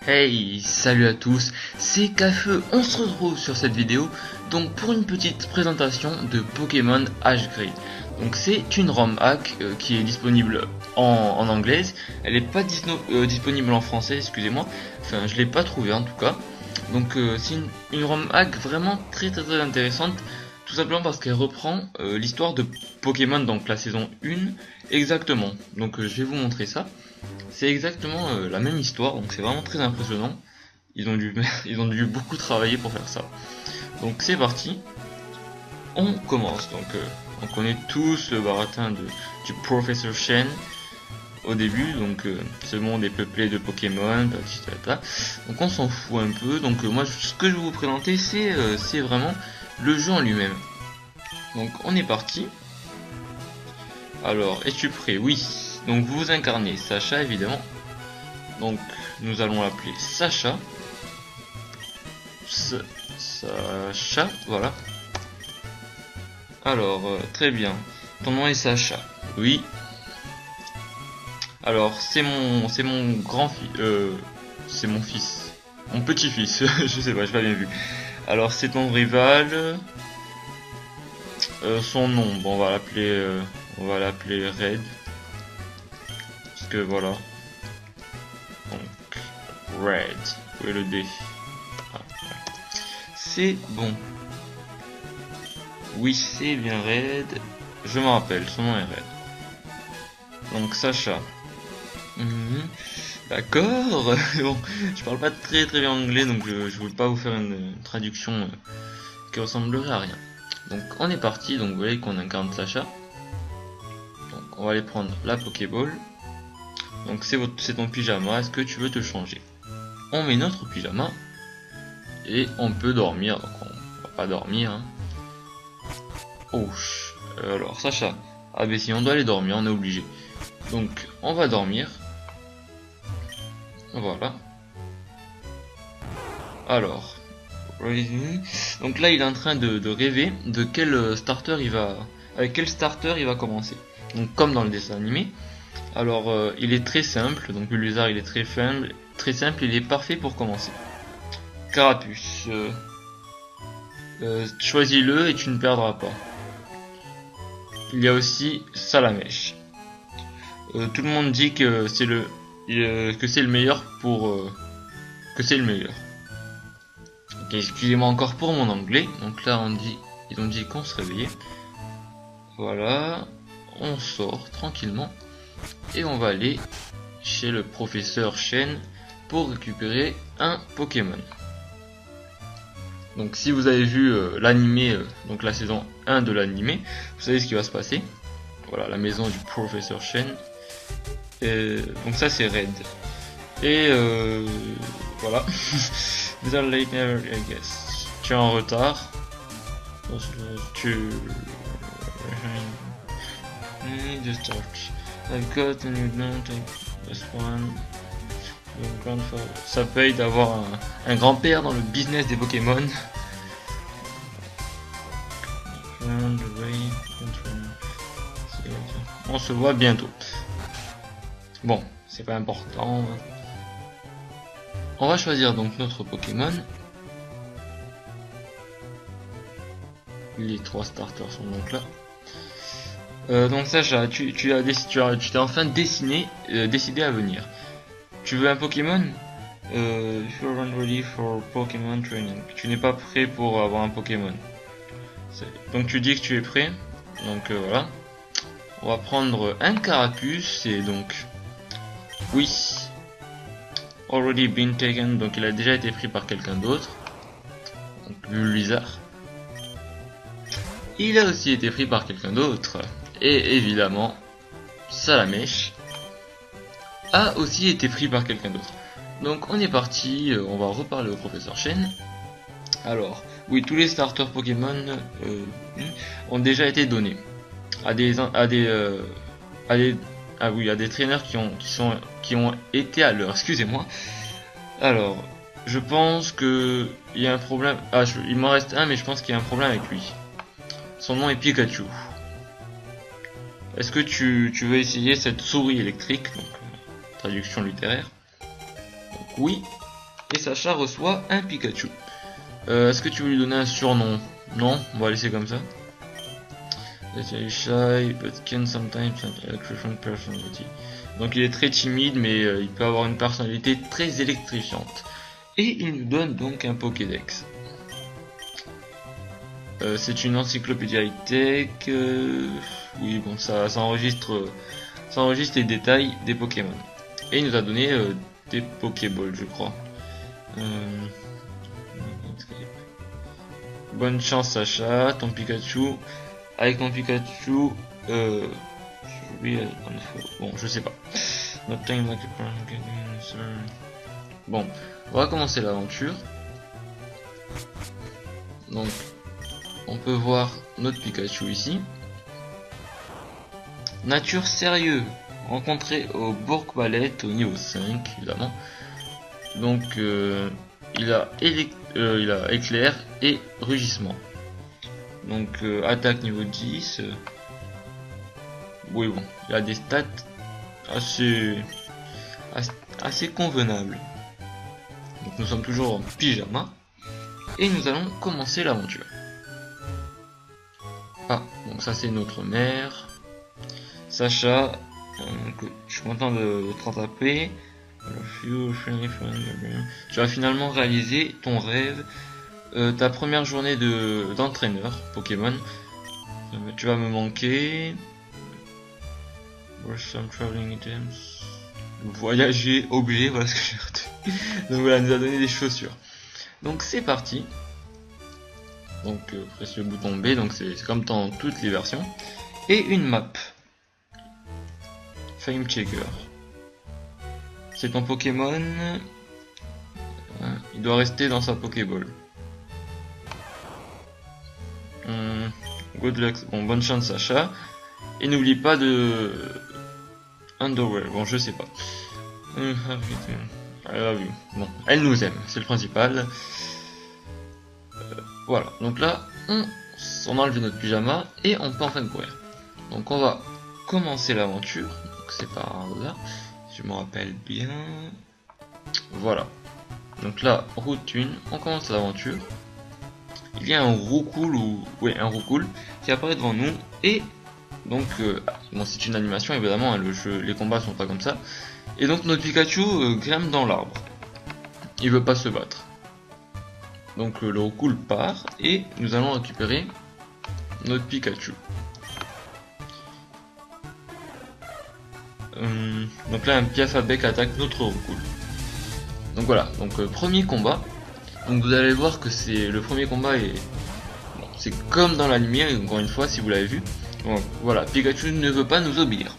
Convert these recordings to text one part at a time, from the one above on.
Hey, salut à tous, c'est Cafeu, on se retrouve sur cette vidéo donc pour une petite présentation de Pokémon H-Grade. Donc c'est une ROM hack qui est disponible en anglaise, elle n'est pas disponible en français, excusez-moi, enfin je l'ai pas trouvé en tout cas. Donc c'est une ROM hack vraiment très intéressante, tout simplement parce qu'elle reprend l'histoire de Pokémon, donc la saison 1 exactement. Donc je vais vous montrer ça. C'est exactement la même histoire, donc c'est vraiment très impressionnant. Ils ont dû beaucoup travailler pour faire ça. Donc c'est parti, on commence. Donc on connaît tous le baratin du Professeur Chen au début. Donc ce monde est peuplé de Pokémon, donc on s'en fout un peu. Donc moi ce que je vais vous présenter c'est vraiment le jeu en lui-même. Donc on est parti. Alors, es-tu prêt? Oui. Donc vous incarnez Sacha évidemment. Donc nous allons l'appeler Sacha. Sacha, voilà. Alors, très bien. Ton nom est Sacha. Oui. Alors, c'est mon grand-fils. C'est mon fils. Mon petit-fils. Je sais pas, j'ai pas bien vu. Alors, c'est ton rival. Son nom, bon, on va l'appeler Red. Parce que voilà. Donc, Red. Où est le D? Ah, ouais. C'est bon. Oui, c'est bien Red. Je me rappelle, son nom est Red. Donc Sacha. D'accord. Bon, je parle pas très bien anglais, donc je voulais pas vous faire une traduction qui ressemblerait à rien. Donc on est parti, donc vous voyez qu'on incarne Sacha. Donc on va aller prendre la Pokéball. Donc c'est ton pyjama, est-ce que tu veux te changer? On met notre pyjama et on peut dormir, donc on va pas dormir. Hein. Oh, alors Sacha, ah ben si on doit aller dormir, on est obligé. Donc on va dormir. Voilà. Alors, donc là il est en train de rêver de quel starter avec quel starter il va commencer. Donc comme dans le dessin animé. Alors il est très simple, donc Bulbizarre il est très simple, il est parfait pour commencer. Carapuce, choisis-le et tu ne perdras pas. Il y a aussi Salamèche. Tout le monde dit que c'est le meilleur que c'est le meilleur. Ok, excusez-moi encore pour mon anglais. Donc là ils ont dit qu'on se réveillait. Voilà, on sort tranquillement et on va aller chez le professeur Chen pour récupérer un Pokémon. Donc si vous avez vu l'animé, donc la saison 1 de l'animé, vous savez ce qui va se passer. Voilà, la maison du professeur Chen. Donc ça c'est Red. Et voilà. Late never, I guess. Tu es en retard. Just touch. I've got a new note. This one. Ça paye d'avoir un grand-père dans le business des Pokémon. On se voit bientôt. Bon, c'est pas important. On va choisir donc notre Pokémon. Les 3 starters sont donc là. Donc Sacha, tu t'es enfin décidé à venir. Tu veux un Pokémon? If you're not ready for Pokémon training. Tu n'es pas prêt pour avoir un Pokémon. Donc tu dis que tu es prêt. Donc voilà. On va prendre un Carapuce et donc oui. Already been taken, donc il a déjà été pris par quelqu'un d'autre. Donc Bulbizarre. Il a aussi été pris par quelqu'un d'autre. Et évidemment, Salamèche a aussi été pris par quelqu'un d'autre. Donc on est parti, on va reparler au professeur Chen. Alors, oui, tous les starters Pokémon ont déjà été donnés à des traîneurs qui ont été à l'heure. Excusez-moi. Alors, je pense que il y a un problème. Ah, il m'en reste un, mais je pense qu'il y a un problème avec lui. Son nom est Pikachu. Est-ce que tu veux essayer cette souris électrique? Donc, traduction littéraire. Donc, oui. Et Sacha reçoit un Pikachu. Est-ce que tu veux lui donner un surnom? Non, on va laisser comme ça. Shy, but can sometimes have electrifying personality. Donc il est très timide, mais il peut avoir une personnalité très électrifiante. Et il nous donne donc un Pokédex. C'est une encyclopédie high-tech. Oui, bon, ça enregistre les détails des Pokémon. Et il nous a donné des Pokéballs, je crois. Bonne chance, Sacha, ton Pikachu. Avec ton Pikachu, bon, je sais pas. Bon, on va commencer l'aventure. Donc, on peut voir notre Pikachu ici. Nature sérieux, rencontré au Bourg-Ballet au niveau 5, évidemment. Donc, il a éclair et rugissement. Donc attaque niveau 10. Oui bon, il a des stats assez convenables. Donc nous sommes toujours en pyjama. Et nous allons commencer l'aventure. Ah, donc ça c'est notre mère. Sacha, je suis content de te rattraper. Tu as finalement réalisé ton rêve. Ta première journée d'entraîneur Pokémon. Tu vas me manquer. Voyager, objet, voilà ce que j'ai retenu. Donc voilà, elle nous a donné des chaussures. Donc c'est parti. Donc presse le bouton B, donc c'est comme dans toutes les versions. Et une map. Fame Checker. C'est ton Pokémon. Il doit rester dans sa Pokéball. Good luck. Bon, bonne chance Sacha. Et n'oublie pas de Underwear. Bon, je sais pas. I love you. Bon, elle nous aime, c'est le principal. Voilà. Donc là, on a enlevé notre pyjama et on peut enfin courir. Donc on va commencer l'aventure. Donc c'est par là, si je me rappelle bien. Voilà. Donc là, route 1, on commence l'aventure. Il y a un Roucoule un Roucoule qui apparaît devant nous et donc bon, c'est une animation évidemment, hein, les combats sont pas comme ça. Et donc notre Pikachu grimpe dans l'arbre. Il veut pas se battre. Donc le Roucoule part et nous allons récupérer notre Pikachu. Donc là un Piafabec attaque notre Roucoule. Donc voilà, donc premier combat. Donc vous allez voir que c'est le premier combat et bon, c'est comme dans l'anime, encore une fois si vous l'avez vu. Donc voilà, Pikachu ne veut pas nous obéir.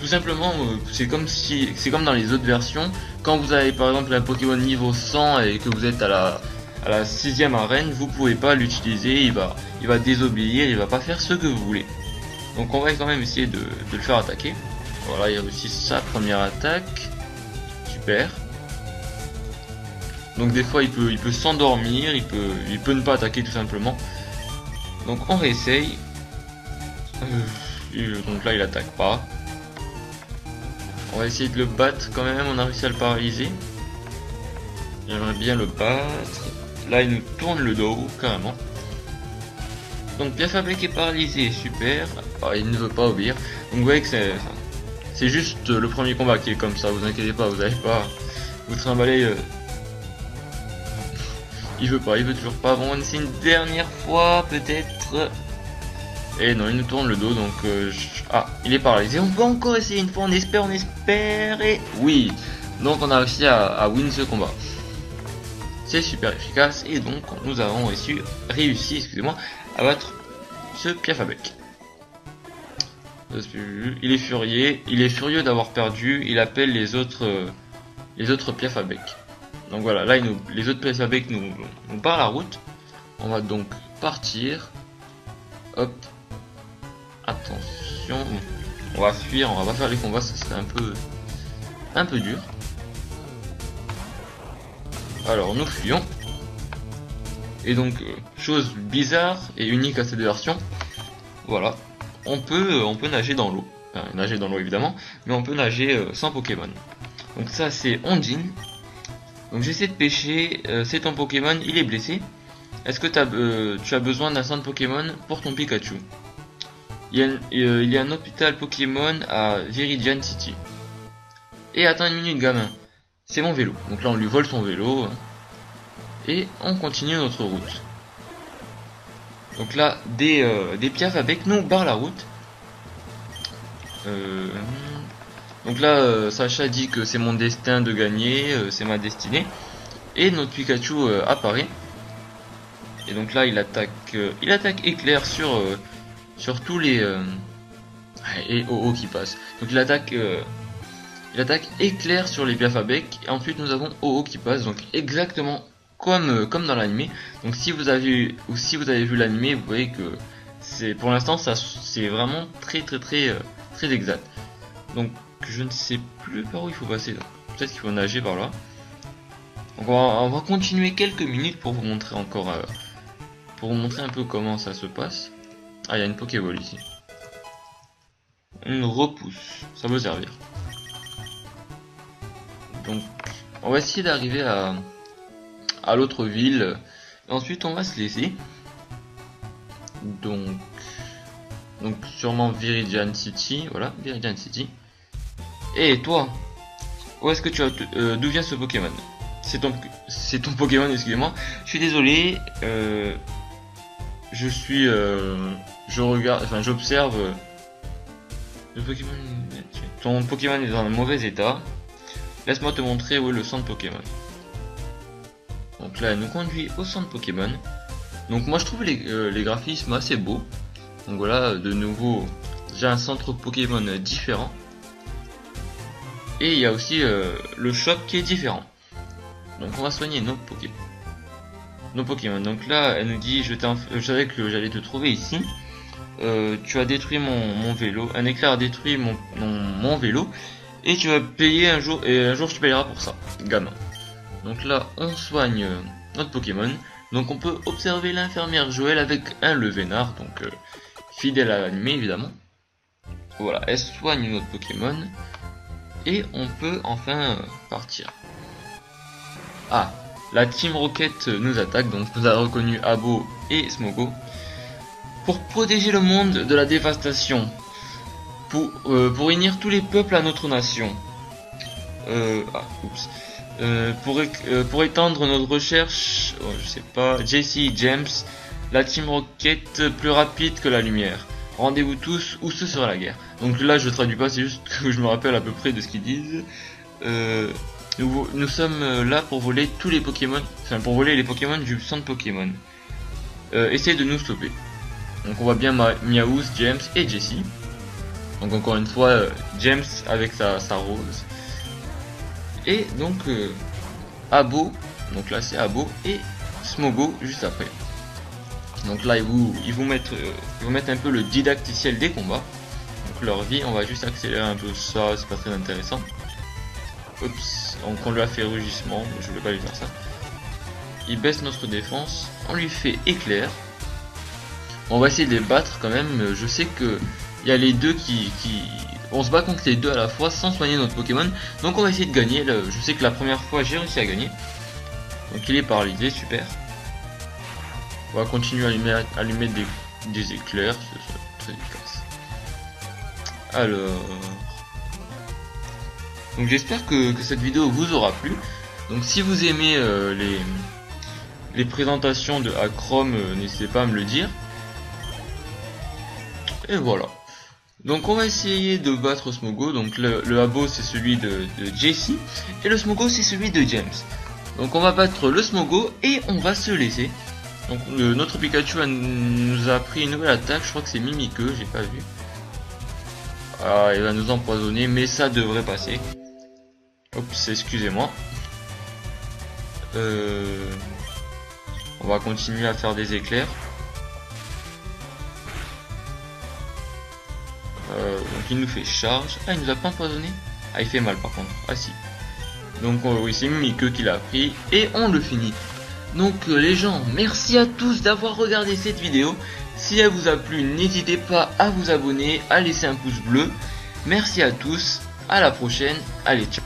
Tout simplement, c'est comme dans les autres versions. Quand vous avez par exemple un Pokémon niveau 100 et que vous êtes à la 6ème arène, vous pouvez pas l'utiliser, il va désobéir, il va pas faire ce que vous voulez. Donc on va quand même essayer de le faire attaquer. Voilà, il réussit sa première attaque. Super. Donc des fois il peut s'endormir, il peut ne pas attaquer tout simplement. Donc on réessaye. Donc là il attaque pas. On va essayer de le battre quand même, on a réussi à le paralyser. J'aimerais bien le battre. Là il nous tourne le dos carrément. Donc Piafabec est paralysé, super. Ah, il ne veut pas obéir. Donc vous voyez que c'est juste le premier combat qui est comme ça, vous inquiétez pas, vous n'allez pas vous trimballer. Il veut toujours pas. Bon, on essaie une dernière fois peut-être. Et non, il nous tourne le dos donc ah, il est paralysé. On peut encore essayer une fois, on espère et oui. Donc on a réussi à win ce combat. C'est super efficace et donc nous avons réussi, excusez-moi, à battre ce Piafabec. Il est furieux d'avoir perdu, il appelle les autres Piafabec. Donc voilà, là les autres Piafabec nous barrent la route. On va donc partir. Hop. Attention. On va fuir, on va pas faire les combats, ça serait un peu dur. Alors nous fuyons. Et donc, chose bizarre et unique à cette version, voilà, on peut nager dans l'eau. Enfin, nager dans l'eau évidemment, mais on peut nager sans Pokémon. Donc ça c'est Ondine. Donc j'essaie de pêcher, c'est ton Pokémon, il est blessé. Est-ce que tu as besoin d'un centre Pokémon pour ton Pikachu? Il y a un hôpital Pokémon à Viridian City. Et attends une minute gamin, c'est mon vélo. Donc là on lui vole son vélo. Et on continue notre route. Donc là des piafs avec nous barrent la route. Donc là Sacha dit que c'est mon destin de gagner, c'est ma destinée. Et notre Pikachu apparaît. Et donc là il attaque éclair sur tous les et OO qui passe. Donc il attaque éclair sur les piafs à bec. Et ensuite nous avons OO qui passe. Donc exactement comme dans l'animé. Donc si vous avez vu l'animé, vous voyez que c'est pour l'instant ça c'est vraiment très exact. Donc je ne sais plus par où il faut passer là. Peut-être qu'il faut nager par là. Donc on va continuer quelques minutes pour vous montrer encore pour vous montrer un peu comment ça se passe. Ah, il y a une Pokéball ici. Une repousse, ça peut servir. Donc on va essayer d'arriver à l'autre ville. Et ensuite on va se laisser. Donc sûrement Viridian City. Voilà, Viridian City. Et toi, où est-ce que tu as d'où vient ce Pokémon? C'est ton Pokémon, excusez-moi. Je suis désolé. J'observe. Ton Pokémon est dans un mauvais état. Laisse-moi te montrer où est le centre Pokémon. Donc là, elle nous conduit au centre Pokémon. Donc moi, je trouve les graphismes assez beaux. Donc voilà, de nouveau, j'ai un centre Pokémon différent. Et il y a aussi le shop qui est différent. Donc on va soigner nos Pokémon. Donc là, elle nous dit, je savais que j'allais te trouver ici. Tu as détruit mon vélo. Un éclair a détruit mon vélo. Et tu vas payer un jour. Et un jour tu payeras pour ça, gamin. Donc là, on soigne notre Pokémon. Donc on peut observer l'infirmière Joël avec un Levénard. Donc fidèle à l'anime évidemment. Voilà, elle soigne notre Pokémon. Et on peut enfin partir. Ah, la Team Rocket nous attaque, donc nous a reconnu Abo et Smogo. Pour protéger le monde de la dévastation, pour unir tous les peuples à notre nation, pour étendre notre recherche, je sais pas, Jesse, James, la Team Rocket plus rapide que la lumière. Rendez-vous tous ou ce sera la guerre. Donc là je traduis pas, c'est juste que je me rappelle à peu près de ce qu'ils disent. Nous sommes là pour voler tous les Pokémon, enfin pour voler les Pokémon du centre Pokémon. Essayez de nous stopper. Donc on voit bien Meowth, James et Jesse. Donc encore une fois James avec sa rose. Et donc Abo, donc là c'est Abo et Smogo juste après. Donc là ils vous mettent un peu le didacticiel des combats. Donc leur vie, on va juste accélérer un peu ça, c'est pas très intéressant. Oups, donc on lui a fait rugissement, mais je voulais pas lui faire ça. Il baisse notre défense, on lui fait éclair. On va essayer de les battre quand même, je sais que il y a les deux on se bat contre les deux à la fois sans soigner notre Pokémon. Donc on va essayer de gagner, je sais que la première fois j'ai réussi à gagner. Donc il est paralysé, super. On va continuer à lui mettre des éclairs, c'est très efficace. Alors... Donc j'espère que cette vidéo vous aura plu. Donc si vous aimez les présentations de Acrom, n'hésitez pas à me le dire. Et voilà. Donc on va essayer de battre Smogo. Donc le Abo c'est celui de Jesse. Et le Smogo c'est celui de James. Donc on va battre le Smogo et on va se laisser. Donc notre Pikachu nous a pris une nouvelle attaque. Je crois que c'est Mimiqueux, j'ai pas vu. Ah, il va nous empoisonner, mais ça devrait passer. Oups, excusez-moi. On va continuer à faire des éclairs. Donc il nous fait charge. Ah, il nous a pas empoisonné. Ah, il fait mal par contre. Ah si. Donc oui, c'est Mimiqueux qui l'a pris. Et on le finit. Donc les gens, merci à tous d'avoir regardé cette vidéo. Si elle vous a plu, n'hésitez pas à vous abonner, à laisser un pouce bleu. Merci à tous. À la prochaine. Allez, ciao.